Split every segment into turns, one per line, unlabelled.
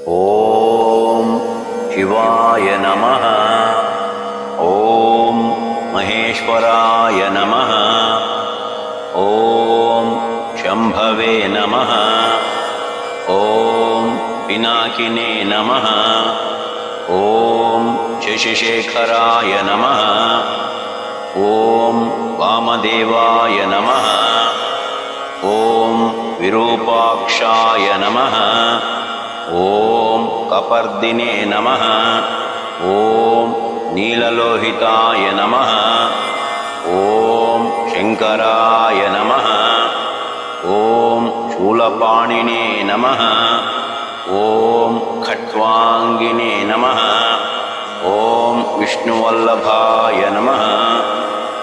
ஓம் சிவாய நமः. ஓம் மகேஸ்வராய நமः. ஓம் சம்பவே நமः. ஓம் பினாகினே நமः. ஓம் சசிசேகராய நமः. ஓம் வாமதேவாய நமः. ஓம் விரூபாக்ஷாய நமः. ஓம் கபர்தினே நமः. ஓம் நீலலோகிதாய நமः. ஓம் சங்கராய நமः. ஓம் சூலபாணினே நமः. ஓம் खट्वाङ्गिने नमः. ஓம் விஷ்ணுவல்லபாய நமः.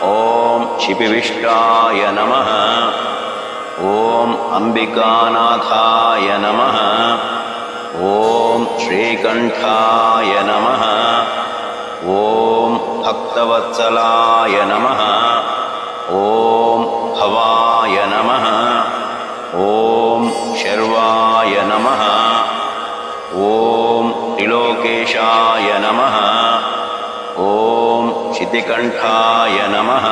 ஓம் शिपिविष्टाय नमः. ஓம் அம்பிகாநாதாய நமः. ஓம் ஸ்ரீகண்டாய நமः. ஓம் பக்தவத்சலாய நமः. ஓம் பவாய நமः. ஓம் शर्वाय நமः. ஓம் त्रिलोकेशाय நமः. ஓம் शितिकण्ठाय நமः.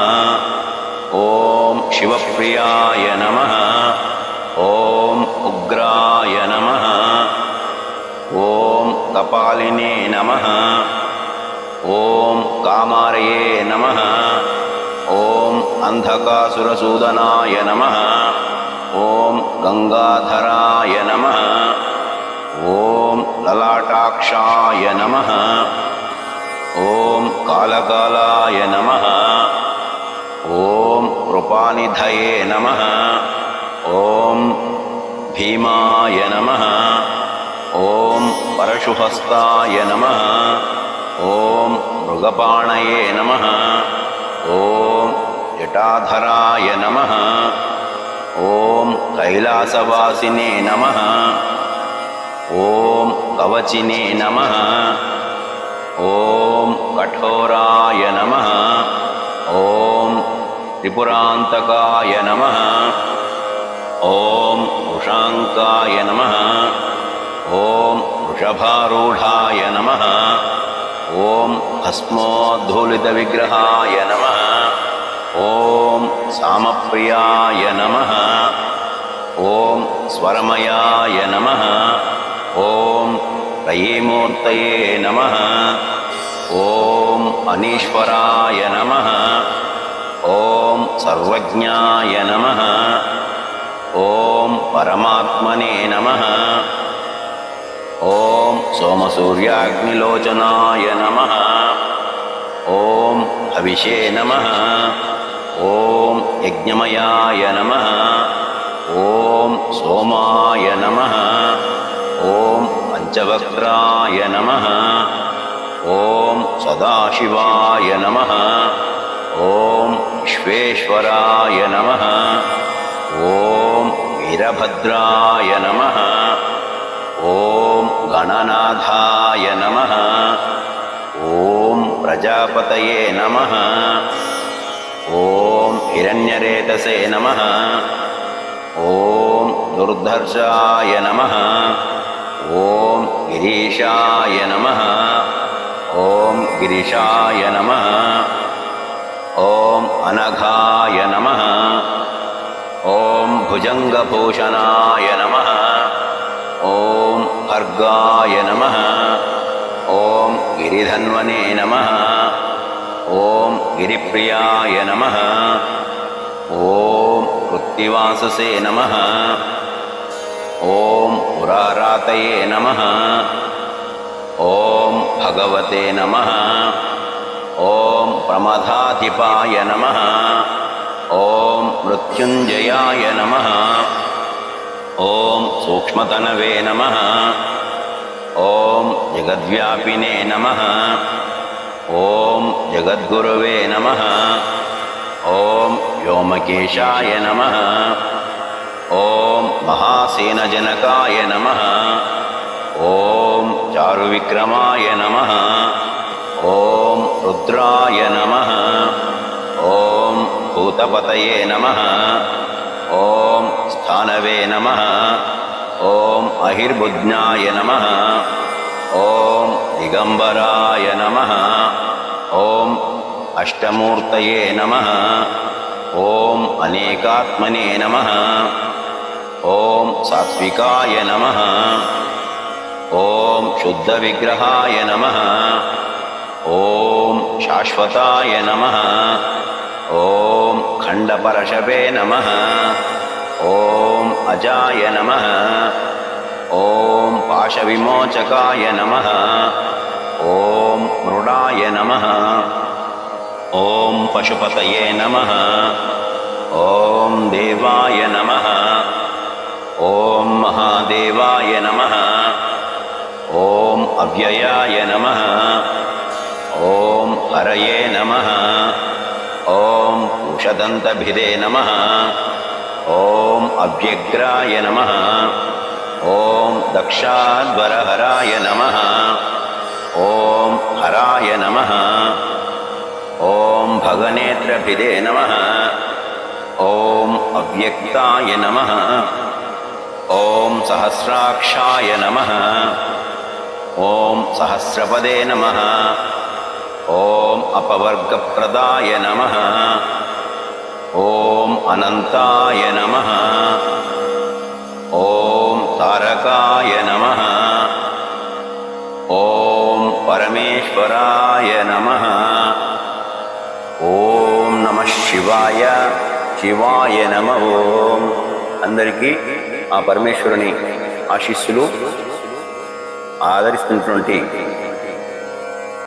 ஓம் शिवप्रियाय நமः. ஓம் उग्राय நமः. ஓம் कपालिने நமः. ஓம் कामारये நமः. ஓம் अन्धकासुरसूदनाय நமः. ஓம் गङ्गाधराय நமः. ஓம் ललाटाक्षाय நமः. ஓம் कालकालाय நமः. ஓம் कृपानिधये நமः. ஓம் भीमाय நமः. ஓம் परशुहस्ताय நமः. ஓம் मृगपाणये நமः. ஓம் जटाधराय நமः. ஓம் कैलासवासिने நமः. ஓம் कवचिने நமः. ஓம் कठोराय நமः. ஓம் त्रिपुरान्तकाय நமः. ஓம் उषाङ्काय நமः. ஓம் वृषभारूढाय நமः. ஓம் भस्मोद्धूलितविग्रहाय நமः. ஓம் सामप्रियाय நமः. ஓம் स्वरमयाय நமः. ஓம் त्रयीमूर्तये நமः. ஓம் अनीश्वराय நமः. ஓம் सर्वज्ञाय நமः. ஓம் परमात्मने நமः. ஓம் सोमसूर्याग्निलोचनाय நமः. ஓம் हविषे நமः. ஓம் यज्ञमयाय நமः. ஓம் सोमाय நமः. ஓம் पञ्चवक्त्राय நமः. ஓம் सदाशिवाय நமः. ஓம் विश्वेश्वराय நமः. ஓம் वीरभद्राय நமः. ஓம் गणनाथाय நமः. ஓம் प्रजापतये நமः. ஓம் हिरण्यरेतसे நமः. ஓம் दुर्धर्षाय நமः. ஓம் गिरीशाय நமः. ஓம் गिरिशाय நமः. ஓம் अनघाय நமः. ஓம் भुजङ्गभूषणाय நமः. ஓம் भर्गाय நமः. ஓம் गिरिधन्वने நமः. ஓம் गिरिप्रियाय நமः. ஓம் कृत्तिवाससे நமः. ஓம் पुरारातये நமः. ஓம் भगवते நமः. ஓம் प्रमदाधिपाय நமः. ஓம் मृत्युञ्जयाय நமः. ஓம் सूक्ष्मतनवे நமः. ஓம் जगद्व्यापिने நமः. ஓம் जगद्गुरवे நமः. ஓம் व्योमकेशाय நமः. ஓம் महासेनजनकाय நமः. ஓம் चारुविक्रमाय நமः. ஓம் रुद्राय நமः. ஓம் भूतपतये நமः. ஓம் स्थानवे நமः. ஓம் बहिर्बुध्नाय नमः ॐ दिगम्बराय नमः ॐ अष्टमूर्तये नमः ॐ अनेकात्मने नमः ॐ सात्विकाय नमः ॐ शुद्धविग्रहाय नमः ॐ शाश्वताय नमः ॐ खण्डपरशवे नमः ॐ अजाय नमः ॐ पाशविमोचकाय नमः ॐ मृडाय नमः ॐ पशुपतये नमः ॐ देवाय नमः ॐ महादेवाय नमः ॐ अव्ययाय नमः ॐ हरये नमः ॐ कुशदन्तभिदे नमः ॐ अव्यग्राय नमः ॐ दक्षाध्वरहराय नमः ॐ हराय नमः ॐ भगनेत्रभिदे नमः ॐ अव्यक्ताय नमः ॐ सहस्राक्षाय नमः ॐ सहस्रपदे नमः ॐ अपवर्गप्रदाय नमः ॐ अनन्ताय नमः ॐ तारकाय नमः ॐ परमेश्वराय नमः ॐ नमः शिवाय शिवाय नमः ॐ అందరికీ ఆ పరమేశ్వరుని ఆశీస్సులు ఆదరిస్తున్నటువంటి